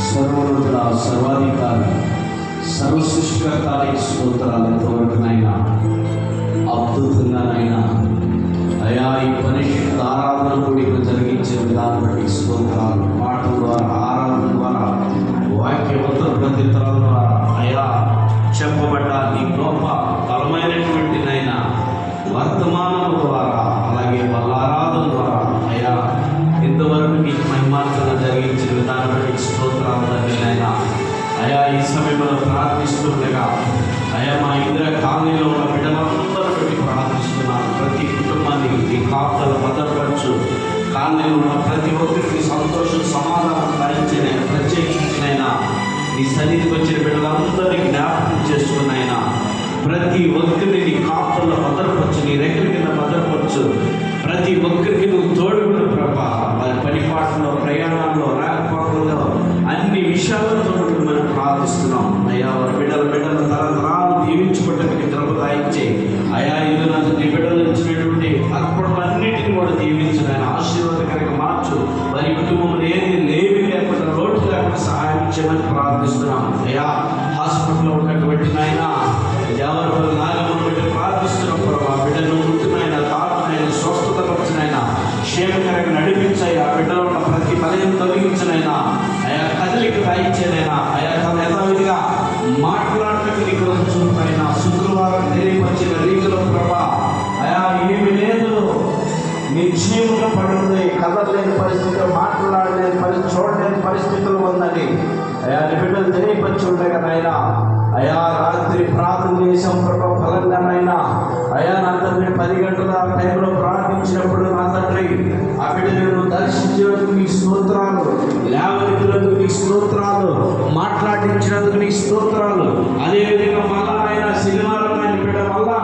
సర్వోన్నతుల సర్వాధికారి సర్వసృష్టికర్తానికి స్తోత్రాలు. ఎంతవరకునైనా అద్భుతంగానైనా అయా ఈ పరిశుద్ధ ఆరాధన కూడిక జరిగించే విధానం బట్టి స్తోత్రాలు. మాటల ద్వారా, ఆరాధన ద్వారా, వాక్యవంతుల ప్రతితరాల ద్వారా అయా చెప్పబడ్డ ఈ గొప్ప బలమైనటువంటినైనా వర్తమానం ద్వారా, అలాగే వాళ్ళ ఆరాధన ద్వారా అయా ఇంతవరకు నీకు మహిమార్గంగా జరిగించిన విధానం బట్టి స్తోత్రాలు తండ్రినైనా. అయా ఈ సమయంలో ప్రార్థిస్తుండగా అయా మా ఇంద్ర కాలనీలో ఉన్న బిడ్డలందరూ బట్టి ప్రార్థిస్తున్నాను. ప్రతి కుటుంబాన్ని ఈ కాపుదల భద్రపరచు. కాలనీలో ఉన్న ప్రతి ఒక్కరికి సంతోషం, సమాధానం కలిగించిన ప్రత్యేకించినైనా నీ సన్నిధికి వచ్చిన బిడ్డలందరినీ జ్ఞాపకం చేసుకున్నైనా ప్రతి ఒక్కరిని నీ కాపుదల భద్రపరచు, నీ రెక్కల కింద భద్రపరచు. ప్రతి ఒక్కరికి నువ్వు తోడుగుడు ప్రభా. వారి పనిపాట్లలో, ప్రయాణాల్లో, రాకపోకల్లో అన్ని విషయాలతో మనం ప్రార్థిస్తున్నాం. అయ్యా వారి బిడ్డల తరతరాలు దీవించుకోవడానికి కృపదాయించే అయా ఇది నీ బిడ్డలు ఇచ్చినటువంటి అర్పణలన్నిటిని కూడా దీవించు, ఆయన ఆశీర్వాదకరంగా మార్చు. వారి కుటుంబం ఏది లేవి లేకుండా, లోటు లేకుండా సహాయం చేయమని ప్రార్థిస్తున్నాం. అయ్యా హాస్పిటల్లో ఉన్నటువంటి నాయన ఎవరు నాగమని బట్టి ప్రార్థిస్తున్నాం ప్రభావ. బిడ్డను ముట్టునైనా, తాకునైనా, స్వస్థత వచ్చినైనా, క్షేమకరంగా నడిపించాయి. ఆ బిడ్డలో ఉన్న ప్రతి బలయం తొలగించినైనా, అయా కదలిక రాయించేనైనా, అయా తన యథావిధిగా మాట్లాడటం నీకు చూపైనా శుక్రవారం తెలియపరిచిన రీతిలో ప్రభా. అయా ఏమి లేదు, నీ జీవుగా పడుతుంది, కదలలేని పరిస్థితిలో, మాట్లాడలేని పరిస్థితి, చూడలేని పరిస్థితులు ఉందని అయా నీ బిడ్డలు తెలియపరిచి ఉంటాయి కదా ఆయన. అయా రాత్రి ప్రార్థన చేసాం ప్రభా ఫలంగానైనా. అయా నా తండ్రి 10 గంటల టైంలో ప్రార్థించినప్పుడు నా తండ్రి ఆ బిడ్డను దర్శించినందుకు నీ స్తోత్రాలు, లేవనెత్తినందుకు నీ స్తోత్రాలు, మాట్లాడించినందుకు నీ స్తోత్రాలు. అదేవిధంగా మళ్ళా ఆయన శనివారం ఆయన బిడ్డ మళ్ళా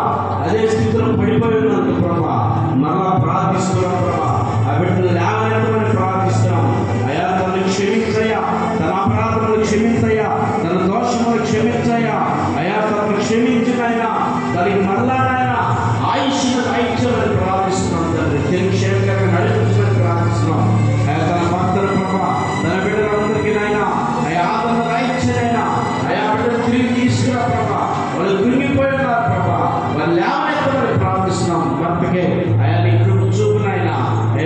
అదే స్థితిలో పడిపోయి ఉన్నందుకు ప్రభా మళ్ళా ప్రార్థిస్తున్నాం ప్రభా. ఆ బిడ్డను లేవనెత్తమని ప్రార్థిస్తున్నాం. అయా తనను క్షమించయ్యా, తన అపరాధములు క్షమించయ్యా, తన దోషములు క్షమించయ్యా. అయా తనను క్షమించినైనా దానికి మళ్ళానైనా ఆయుష్ను దాయించమని ప్రార్థిస్తున్నాం తండ్రి. తిరిగి క్షేమకరంగా నడిపించమని ప్రార్థిస్తున్నాం. అయా తన భక్తుల ప్రభా, తన బిడ్డలందరికీ నాయన అయా ఆదరణ దాయించనైనా, అయా బిడ్డలు తిరిగి తీసుకురా ప్రభా. వాళ్ళు కృంగిపోయి ఉన్నారు ప్రభా, వాళ్ళు లేవనెత్తమని ప్రార్థిస్తున్నాం. భక్తికే అయా నీ కృప చూపునైనా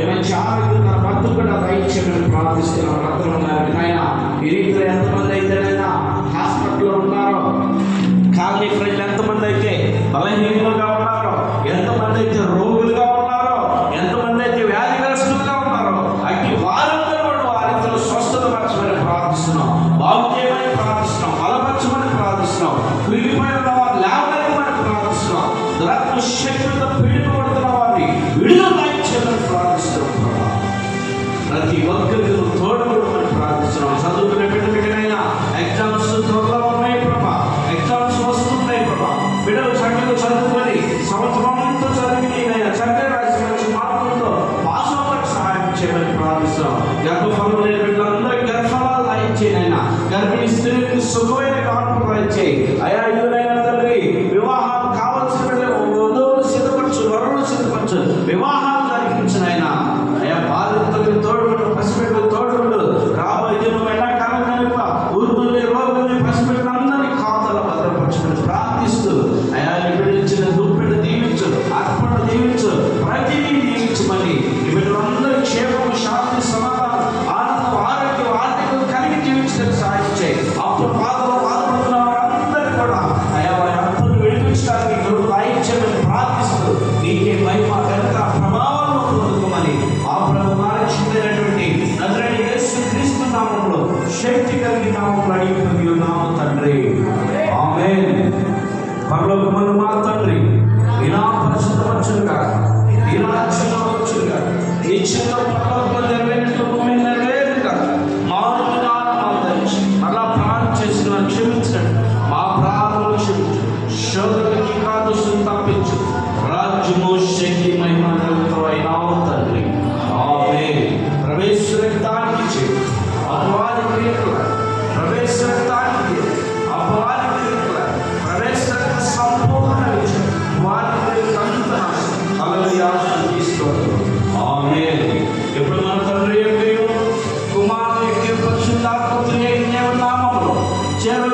మంచి ఆరోగ్యం తన భక్తులు కూడా దయచేయమని ప్రార్థిస్తున్నాం. భక్తులు ఉన్నారు నాయన. ఈ రీతిలో ఎంతమంది అయితేనైనా హాస్పిటల్లో ఉన్నారో, కాలనీ ప్రజలు ఎంతమంది అయితే బలహీనులుగా ఉన్నారో, ఎంతమంది అయితే రోగులుగా ఉన్నారో, ఎంతమంది అయితే వ్యాధిగ్రస్తులుగా ఉన్నారో అట్టి వారందరూ కూడా వారితో స్వస్థత పరచమని ప్రార్థిస్తున్నాం, బాగు చేయమని ప్రార్థిస్తున్నాం, బలపరచమని ప్రార్థిస్తున్నాం. కృంగిపోయిన వారు లేవనెత్తమని ప్రార్థిస్తున్నాం. దురాత్మ శక్తులతో పీడింపబడుతున్న వారిని విడుదల దయచేయమని ప్రార్థిస్తున్నాం. ప్రతి ఒక్కరికి తోడుకోవడం ప్రార్థిస్తున్నాం. చదువుకునే బిడ్డలకైనా ఎగ్జామ్స్ త్వరలో ఉన్నాయి ప్రభా, ఎగ్జామ్స్ వస్తున్నాయి ప్రభా. బిడ్డలు చక్కగా చదువుకొని సంవత్సరంతో చదివినైనా చక్కగా రాసి మంచి మార్కులతో పాస్ అవ్వడానికి సహాయం చేయమని ప్రార్థిస్తున్నాం. గర్భఫలం లేని బిడ్డలందరికీ గర్భఫలాలు రాయించేనైనా, గర్భిణీ స్త్రీలకు సుఖమైన కాన్పు రాయించేయి. అయా ఇల్లునైనా తండ్రి వివాహాలు కావాల్సిన వధువులు సిద్ధపరచు, వరువులు సిద్ధపరచు, వివాహాలు జరిగించినైనా అయా బాధితులకు తోడుగుడు, పసిపెట్టు తోడుగుడు. రాబోయే దినం ఎండాకాలం కనుక ఊరుకునే రోగుల్ని, పసిపెట్టినందరినీ కాపుదల భద్రపరచమని ప్రార్థిస్తూ అయా బిడ్డలిచ్చిన దుప్పెడు దీవించు, అర్పణ దీవించు, ప్రతిదీ దీవించమని ఈ బిడ్డలందరూ క్షేమము, శాంతి, సమాధానం, ఆనందం, ఆరోగ్యం, ఆర్థికం కలిగి జీవించడానికి సహాయం చేయి. అప్పుడు బాధలో బాధపడుతున్న వారందరూ కూడా అయా వారి అప్పులు విడిపించడానికి నువ్వు రాయించమని ప్రార్థిస్తూ నీకే మహిమ, ఘనత, ప్రభావాలను పొందుకోమని ఆ ప్రభు మారక్షించినటువంటి నజరేయుడైన యేసుక్రీస్తు నామములో, శక్తి కలిగిన నామములో అడిగి ఉన్నాము తండ్రి. ఆమేన్. పరలోకమందు మా తండ్రి, ఇలా పరిశుద్ధపరచుగా, ఇలా రక్షణపరచుగా, నిత్యంగా పరలోకమందు నెరవేరినట్లు భూమి మీద నెరవేరుగా, మారుగా ధరించి మరలా ప్రార్థన చేసిన క్షమించండి, మా ప్రార్థనలు క్షమించు, శోధనకి కాదు తప్పించు, రాజ్యము, శక్తి, మహిమ అయినావు తండ్రి. ఆమేన్. ప్రవేశ రక్తానికి చేయి, అపవాది క్రియకుల ప్రవేశ రక్తానికి, అపవాది క్రియకుల ప్రవేశ రక్త సంపూర్ణ విజయం పరిశుద్ధాత్మ త్రియేక దేవుని నామములో చేరు